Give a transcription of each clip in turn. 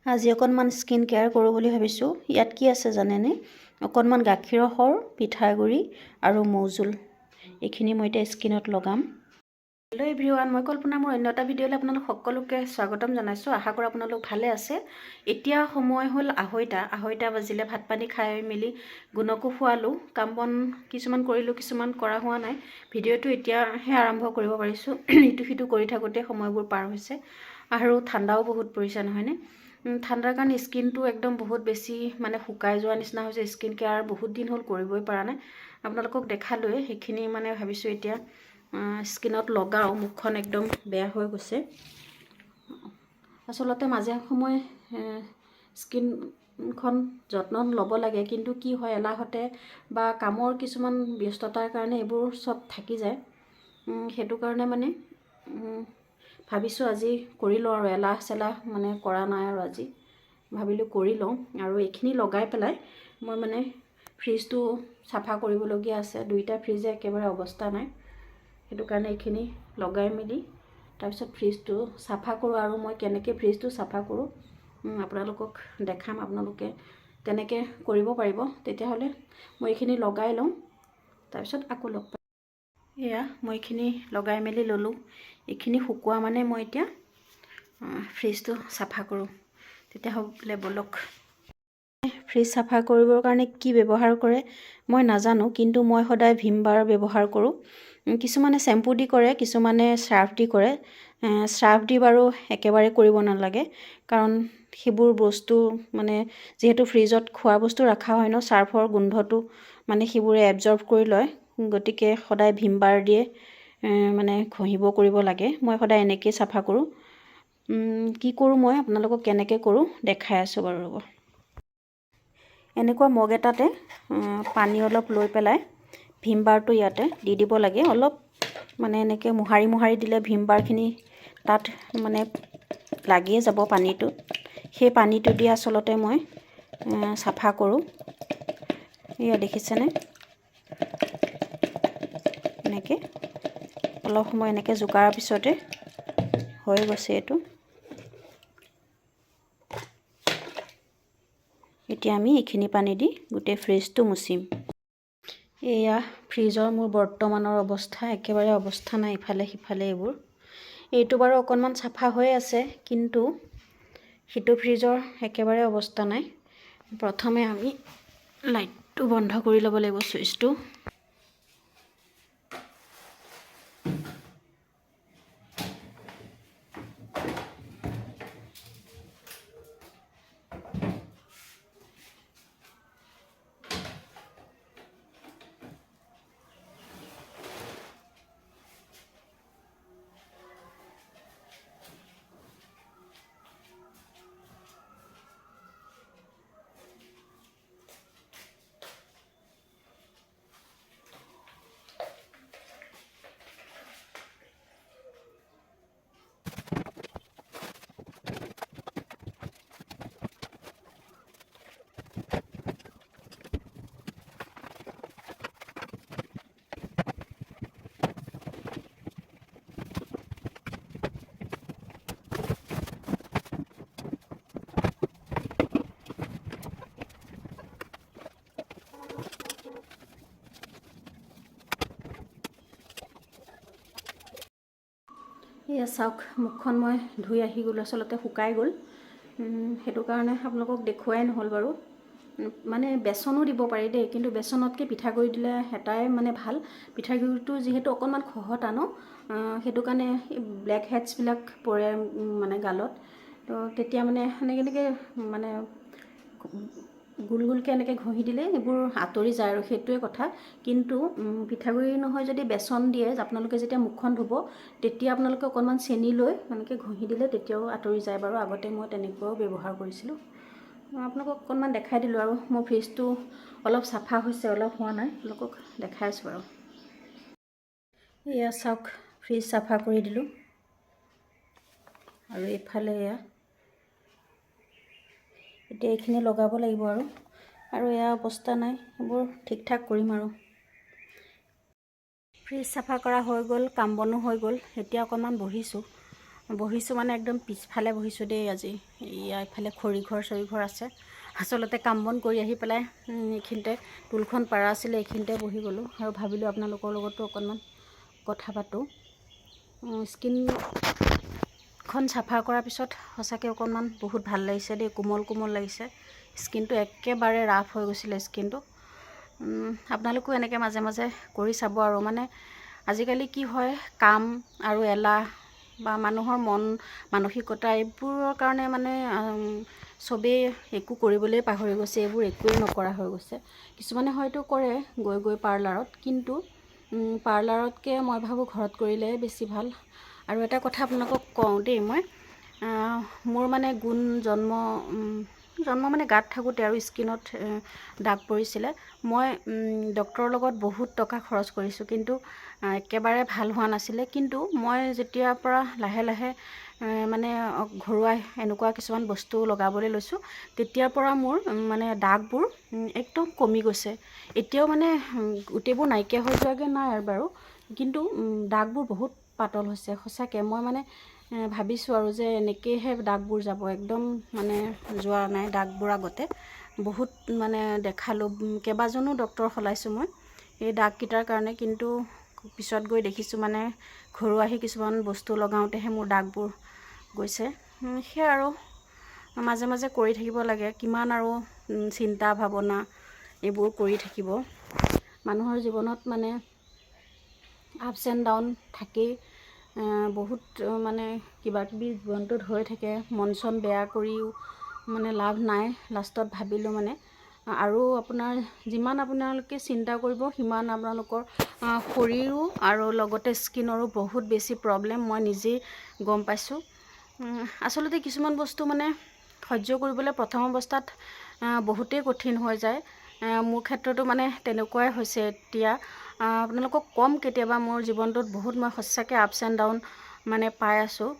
আজি অকণমান skin care কৰোঁ বুলি ভাবিছোঁ। ইয়াত কি আছে জানেনে? অকণমান গাখীৰৰ সৰ, পিঠাগুড়ি আৰু মৌজোল। এইখিনি মই এতিয়া স্কিনত লগাম। হেল্ল' এভৰিৱান, মই কল্পনা মোৰ অন্য এটা ভিডিঅ'লৈ আপোনালোক সকলোকে স্বাগতম জনাইছোঁ। আশা কৰোঁ আপোনালোক ভালে আছে। এতিয়া সময় হ'ল ২:৩০ বাজিলে। ভাত পানী খাই মেলি গুণকো খোৱালোঁ। কাম বন কিছুমান কৰিলোঁ, কিছুমান কৰা হোৱা নাই। ভিডিঅ'টো এতিয়াহে আৰম্ভ কৰিব পাৰিছোঁ। ইটো সিটো কৰি থাকোঁতে সময়বোৰ পাৰ হৈছে আৰু ঠাণ্ডাও বহুত পৰিছে নহয়নে? ঠাণ্ডাৰ কাৰণে স্কিনটো একদম বহুত বেছি শুকাই যোৱা নিচিনা হৈছে। স্কিন কেয়াৰ বহুত দিন হ'ল কৰিবই পৰা নাই। আপোনালোকক দেখালোৱে, সেইখিনি ভাবিছোঁ এতিয়া স্কিনত লগাওঁ। মুখখন একদম বেয়া হৈ গৈছে। আচলতে মাজে সময়ে স্কিনখন যত্ন ল'ব লাগে, কিন্তু কি হয়, এলাহতে বা কামৰ কিছুমান ব্যস্ততাৰ কাৰণে এইবোৰ চব থাকি যায়। সেইটো কাৰণে ভাবিছোঁ আজি কৰি লওঁ আৰু এলাহ চেলাহ কৰা নাই আৰু আজি ভাবিলোঁ কৰি লওঁ। আৰু এইখিনি লগাই পেলাই মই ফ্ৰিজটো চাফা কৰিবলগীয়া আছে। দুইটা ফ্ৰিজে একেবাৰে অৱস্থা নাই। সেইটো কাৰণে এইখিনি লগাই মেলি তাৰপিছত ফ্ৰিজটো চাফা কৰোঁ। আৰু মই কেনেকৈ ফ্ৰিজটো চাফা কৰোঁ আপোনালোকক দেখাম। আপোনালোকে তেনেকৈ কৰিব পাৰিব। তেতিয়াহ'লে মই এইখিনি লগাই লওঁ, তাৰপিছত আকৌ লগ পাম। এয়া মই এইখিনি লগাই মেলি ল'লোঁ। এইখিনি শুকোৱা মই এতিয়া ফ্ৰিজটো চাফা কৰোঁ। তেতিয়াহ'লে ব'লক। ফ্ৰিজ চাফা কৰিবৰ কাৰণে কি ব্যৱহাৰ কৰে মই নাজানো, কিন্তু মই সদায় ভীম বাৰ ব্যৱহাৰ কৰোঁ। কিছুমানে চেম্পু দি কৰে, কিছুমানে চাৰ্ফ দি কৰে। চাৰ্ফ দি বাৰু একেবাৰে কৰিব নালাগে, কাৰণ সেইবোৰ বস্তু যিহেতু ফ্ৰিজত খোৱা বস্তু ৰখা হয় ন, চাৰ্ফৰ গোন্ধটো সেইবোৰে এবজৰ্ব কৰি লয়। গতিকে সদায় ভীম বাৰ দিয়ে ঘঁহিব কৰিব লাগে। মই সদায় এনেকৈয়ে চাফা কৰোঁ। কি কৰোঁ মই আপোনালোকক কেনেকৈ কৰোঁ দেখাই আছোঁ বাৰু, ৰ'ব। এনেকুৱা মগ এটাতে পানী অলপ লৈ পেলাই ভীম বাৰটো ইয়াতে দি দিব লাগে। অলপ এনেকৈ মোহাৰি মোহাৰি দিলে ভীম বাৰখিনি তাত লাগিয়ে যাব পানীটো। সেই পানীটো দি আচলতে মই চাফা কৰোঁ। এয়া দেখিছেনে? এনেকৈ অলপ সময় এনেকৈ জোকাৰাৰ পিছতে হৈ গৈছে এইটো। এতিয়া আমি এইখিনি পানী দি গোটেই ফ্ৰিজটো মুচিম। এয়া ফ্ৰিজৰ মোৰ বৰ্তমানৰ অৱস্থা। একেবাৰে অৱস্থা নাই, ইফালে সিফালে এইবোৰ। এইটো বাৰু অকণমান চাফা হৈ আছে, কিন্তু সিটো ফ্ৰিজৰ একেবাৰে অৱস্থা নাই। প্ৰথমে আমি লাইটটো বন্ধ কৰি ল'ব লাগিব, চুইচটো। এয়া চাওক, মুখখন মই ধুই আহি গ'লোঁ। আচলতে শুকাই গ'ল। সেইটো কাৰণে আপোনালোকক দেখুৱাই নহ'ল বাৰু। বেচনো দিব পাৰি দেই, কিন্তু বেচনতকৈ পিঠাগুড়ি দিলে এটাই ভাল। পিঠাগুড়িটো যিহেতু অকণমান খহটা ন, সেইটো কাৰণে ব্লেক হেডছবিলাক পৰে গালত। তো তেতিয়া এনেকৈ গোল গোলকৈ এনেকৈ ঘঁহি দিলে এইবোৰ আঁতৰি যায়, আৰু সেইটোৱে কথা। কিন্তু পিঠাগুড়ি নহয়, যদি বেচন দিয়ে, আপোনালোকে যেতিয়া মুখখন ধুব তেতিয়া আপোনালোকে অকণমান চেনি লৈ এনেকৈ ঘঁহি দিলে তেতিয়াও আঁতৰি যায় বাৰু। আগতে মই তেনেকুৱাও ব্যৱহাৰ কৰিছিলোঁ। আপোনালোকক অকণমান দেখাই দিলোঁ। আৰু মোৰ ফ্ৰিজটো অলপ চাফা হৈছে, অলপ হোৱা নাই। আপোনালোকক দেখাই আছোঁ বাৰু। এয়া চাওক, ফ্ৰিজ চাফা কৰি দিলোঁ। আৰু এইফালে এয়া এতিয়া এইখিনি লগাব লাগিব। আৰু এয়া অৱস্থা নাই, এইবোৰ ঠিক ঠাক কৰিম আৰু। ফ্ৰিজ চাফা কৰা হৈ গ'ল, কাম বনো হৈ গ'ল। এতিয়া অকণমান বহিছোঁ। বহিছোঁ মানে একদম পিছফালে বহিছোঁ দেই আজি। এইফালে খৰিঘৰ চৰিঘৰ আছে। আচলতে কাম বন কৰি আহি পেলাই এইখিনিতে টুলখন পাৰা আছিলে, এইখিনিতে বহি গ'লোঁ আৰু ভাবিলোঁ আপোনালোকৰ লগতো অকণমান কথা পাতোঁ। স্কিনখন চাফা কৰাৰ পিছত সঁচাকৈ অকণমান বহুত ভাল লাগিছে দেই, কোমল কোমল লাগিছে। স্কিনটো একেবাৰে ৰাফ হৈ গৈছিলে স্কিনটো। আপোনালোকেও এনেকৈ মাজে মাজে কৰি চাব। আৰু মানে আজিকালি কি হয়, কাম আৰু এলাহ বা মানুহৰ মানসিকতা এইবোৰৰ কাৰণে মানে চবেই একো কৰিবলৈ পাহৰি গৈছে, এইবোৰ একোৱেই নকৰা হৈ গৈছে। কিছুমানে হয়তো কৰে গৈ গৈ পাৰ্লাৰত, কিন্তু পাৰ্লাৰতকৈ মই ভাবোঁ ঘৰত কৰিলে বেছি ভাল। আৰু এটা কথা আপোনালোকক কওঁ দেই, মই মোৰ মানে জন্ম মানে গাত থাকোঁতে আৰু স্কিনত দাগ পৰিছিলে। মই ডক্টৰৰ লগত বহুত টকা খৰচ কৰিছোঁ, কিন্তু একেবাৰে ভাল হোৱা নাছিলে। কিন্তু মই যেতিয়াৰ পৰা লাহে লাহে মানে ঘৰুৱা এনেকুৱা কিছুমান বস্তু লগাবলৈ লৈছোঁ, তেতিয়াৰ পৰা মোৰ মানে দাগবোৰ একদম কমি গৈছে। এতিয়াও মানে গোটেইবোৰ নাইকিয়া হৈ যোৱাকৈ নাই আৰু বাৰু, কিন্তু দাগবোৰ বহুত পাতল হৈছে। সঁচাকৈ মই মানে ভাবিছোঁ আৰু যে এনেকৈহে দাগবোৰ যাব, একদম মানে যোৱা নাই দাগবোৰ। আগতে বহুত মানে দেখালোঁ, কেইবাজনো ডক্টৰ সলাইছোঁ মই এই দাগকেইটাৰ কাৰণে, কিন্তু পিছত গৈ দেখিছোঁ মানে ঘৰুৱা কিছুমান বস্তু লগাওঁতেহে মোৰ দাগবোৰ গৈছে। সেয়া আৰু মাজে মাজে কৰি থাকিব লাগে, কিমান আৰু চিন্তা ভাৱনা এইবোৰ কৰি থাকিব। মানুহৰ জীৱনত মানে আপছ এণ্ড ডাউন থাকেই, বহুত মানে কিবাকিবি জীৱনটোত হৈ থাকে। মন চন বেয়া কৰিও মানে লাভ নাই। লাষ্টত ভাবিলোঁ মানে আৰু আপোনাৰ যিমান আপোনালোকে চিন্তা কৰিব, সিমান আপোনালোকৰ শৰীৰো আৰু লগতে স্কিনৰো বহুত বেছি প্ৰব্লেম, মই নিজেই গম পাইছোঁ। আচলতে কিছুমান বস্তু মানে সহ্য কৰিবলৈ প্ৰথম অৱস্থাত বহুতেই কঠিন হৈ যায়। মোৰ ক্ষেত্ৰতো মানে তেনেকুৱাই হৈছে। এতিয়া আপোনালোকক ক'ম কেতিয়াবা মোৰ জীৱনটোত বহুত মই সঁচাকৈ আপছ এণ্ড ডাউন মানে পাই আছোঁ।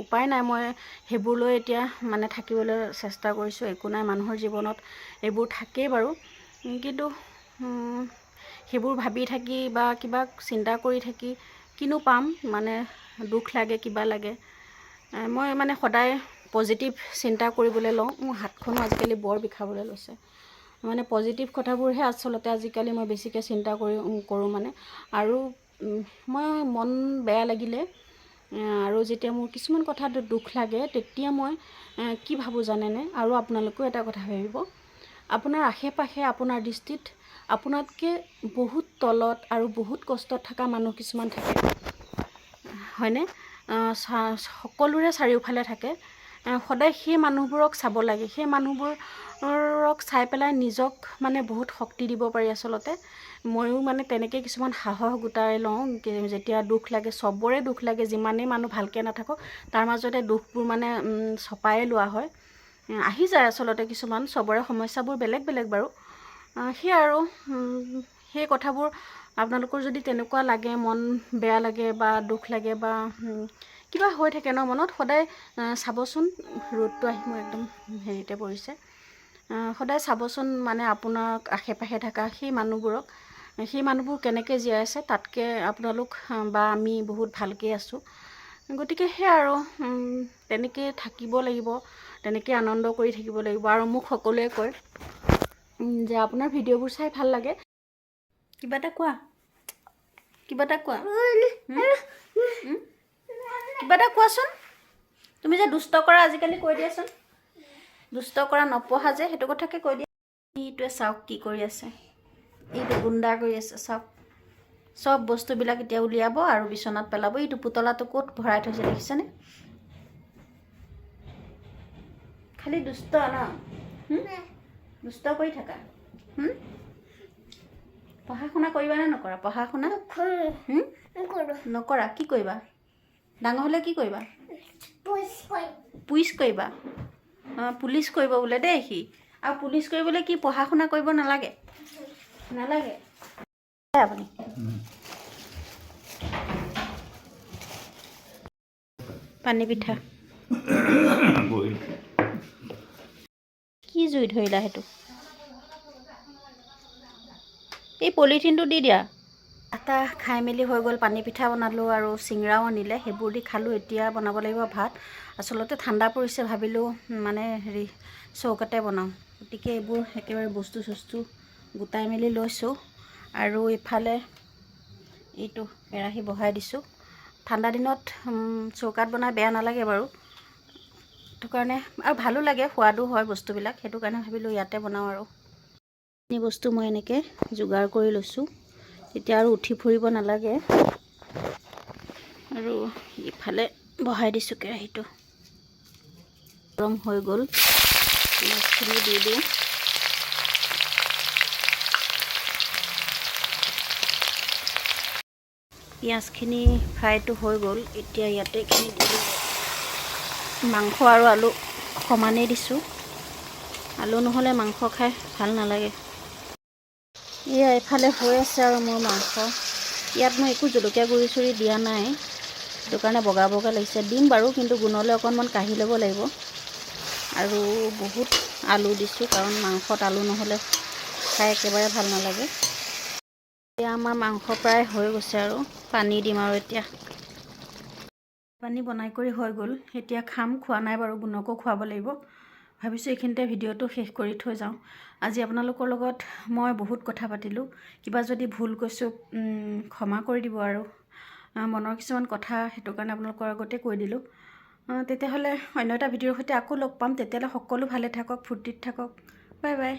উপায় নাই, মই সেইবোৰ লৈ এতিয়া মানে থাকিবলৈ চেষ্টা কৰিছোঁ। একো নাই, মানুহৰ জীৱনত এইবোৰ থাকেই বাৰু, কিন্তু সেইবোৰ ভাবি থাকি বা কিবা চিন্তা কৰি থাকি কিনো পাম, মানে দুখ লাগে, কিবা লাগে। মই মানে সদায় পজিটিভ চিন্তা কৰিবলৈ লওঁ। মোৰ হাতখনো আজিকালি বৰ বিষাবলৈ লৈছে। মানে পজিটিভ কথাবোৰহে আচলতে আজিকালি মই বেছিকৈ চিন্তা কৰোঁ মানে। আৰু মই মন বেয়া লাগিলে আৰু যেতিয়া মোৰ কিছুমান কথাত দুখ লাগে, তেতিয়া মই কি ভাবোঁ জানেনে? আৰু আপোনালোকেও এটা কথা ভাবিব, আপোনাৰ আশে পাশে আপোনাৰ দৃষ্টিত আপোনাতকৈ বহুত তলত আৰু বহুত কষ্টত থকা মানুহ কিছুমান থাকে, হয়নে? সকলোৰে চাৰিওফালে থাকে। সদায় সেই মানুহবোৰক চাব লাগে। সেই মানুহবোৰক চাই পেলাই নিজক মানে বহুত শক্তি দিব পাৰি আচলতে। ময়ো মানে তেনেকৈ কিছুমান সাহস গোটাই লওঁ যেতিয়া দুখ লাগে। চবৰে দুখ লাগে, যিমানেই মানুহ ভালকৈ নাথাকক, তাৰ মাজতে দুখবোৰ মানে চপাই লোৱা হয়। আহি যায় আচলতে কিছুমান, চবৰে সমস্যাবোৰ বেলেগ বেলেগ বাৰু। সেয়া আৰু সেই কথাবোৰ আপোনালোকৰ যদি তেনেকুৱা লাগে, মন বেয়া লাগে বা দুখ লাগে বা কিবা হৈ থাকে ন মনত, সদায় চাবচোন। ৰ'দটো আহি মোৰ একদম হেৰিতে পৰিছে। সদায় চাবচোন মানে আপোনাৰ আশে পাশে থকা সেই মানুহবোৰ কেনেকৈ জীয়াই আছে, তাতকৈ আপোনালোক বা আমি বহুত ভালকৈ আছোঁ। গতিকে সেয়া আৰু তেনেকৈ থাকিব লাগিব, তেনেকৈ আনন্দ কৰি থাকিব লাগিব। আৰু মোক সকলোৱে কয় যে আপোনাৰ ভিডিঅ'বোৰ চাই ভাল লাগে। কিবা এটা কোৱা, কিবা এটা কোৱা, কিবা এটা কোৱাচোন। তুমি যে দুষ্ট কৰা আজিকালি কৈ দিয়াচোন। দুষ্ট কৰা, নপঢ়া যে, সেইটো কথাকে কৈ দিয়া। এইটোৱে চাওক কি কৰি আছে, এইটো গুণ্ডা কৰি আছে। চাওক, চব বস্তুবিলাক এতিয়া উলিয়াব আৰু বিচনাত পেলাব। এইটো পুতলাটো ক'ত ভৰাই থৈছে দেখিছেনে? খালি দুষ্ট ন, দুষ্ট কৰি থাকা। পঢ়া শুনা কৰিবা নে নকৰা? পঢ়া শুনা নকৰা, কি কৰিবা? ডাঙৰ হ'লে কি কৰিবা? পুলিচ কৰিবা? পুলিচ কৰিব বোলে দেই সি। আৰু পুলিচ কৰিবলৈ কি পঢ়া শুনা কৰিব নালাগে? নালাগে আপুনি? পানী পিঠা কি জুই ধৰিলা? সেইটো এই পলিথিনটো দি দিয়া। আটা খাই মেলি হৈ গ'ল। পানী পিঠা বনালোঁ আৰু চিংৰাও আনিলে, সেইবোৰ দি খালোঁ। এতিয়া বনাব লাগিব ভাত। আচলতে ঠাণ্ডা পৰিছে, ভাবিলোঁ মানে চৌকাতে বনাওঁ। গতিকে এইবোৰ একেবাৰে বস্তু চস্তু গোটাই মেলি লৈছোঁ। আৰু ইফালে এইটো কেৰাহী বহাই দিছোঁ। ঠাণ্ডা দিনত চৌকাত বনাই বেয়া নালাগে বাৰু, সেইটো কাৰণে, আৰু ভালো লাগে, সোৱাদো হয় বস্তুবিলাক, সেইটো কাৰণে ভাবিলোঁ ইয়াতে বনাওঁ। আৰু এই বস্তু মই এনেকৈ যোগাৰ কৰি লৈছোঁ, তেতিয়া আৰু উঠি ফুৰিব নালাগে। আৰু ইফালে বহাই দিছোঁ কেৰাহীটো, গৰম হৈ গ'ল। মাছখিনি দি দিওঁ। পিঁয়াজখিনি ফ্ৰাইটো হৈ গ'ল, এতিয়া ইয়াতে এইখিনি দি দিওঁ। মাংস আৰু আলু সমানেই দিছোঁ, আলু নহ'লে মাংস খাই ভাল নালাগে। এয়া এইফালে হৈ আছে আৰু মোৰ মাংস। ইয়াত মই একো জলকীয়া গুড়ি চুৰি দিয়া নাই, সেইটো কাৰণে বগা বগা লাগিছে। দিম বাৰু, কিন্তু গুণলৈ অকণমান কাঢ়ি ল'ব লাগিব। আৰু বহুত আলু দিছোঁ, কাৰণ মাংসত আলু নহ'লে খাই একেবাৰে ভাল নালাগে। এতিয়া আমাৰ মাংস প্ৰায় হৈ গৈছে, আৰু পানী দিম। আৰু এতিয়া পানী বনাই কৰি হৈ গ'ল, এতিয়া খাম। খোৱা নাই বাৰু, গুণকো খুৱাব লাগিব। ভাবিছোঁ এইখিনিতে ভিডিঅ'টো শেষ কৰি থৈ যাওঁ। আজি আপোনালোকৰ লগত মই বহুত কথা পাতিলোঁ, কিবা যদি ভুল কৈছোঁ ক্ষমা কৰি দিব। আৰু মনৰ কিছুমান কথা, সেইটো কাৰণে আপোনালোকৰ আগতে কৈ দিলোঁ। তেতিয়াহ'লে অন্য এটা ভিডিঅ'ৰ সৈতে আকৌ লগ পাম। তেতিয়াহ'লে সকলো ভালে থাকক, ফূৰ্তিত থাকক। Bye bye.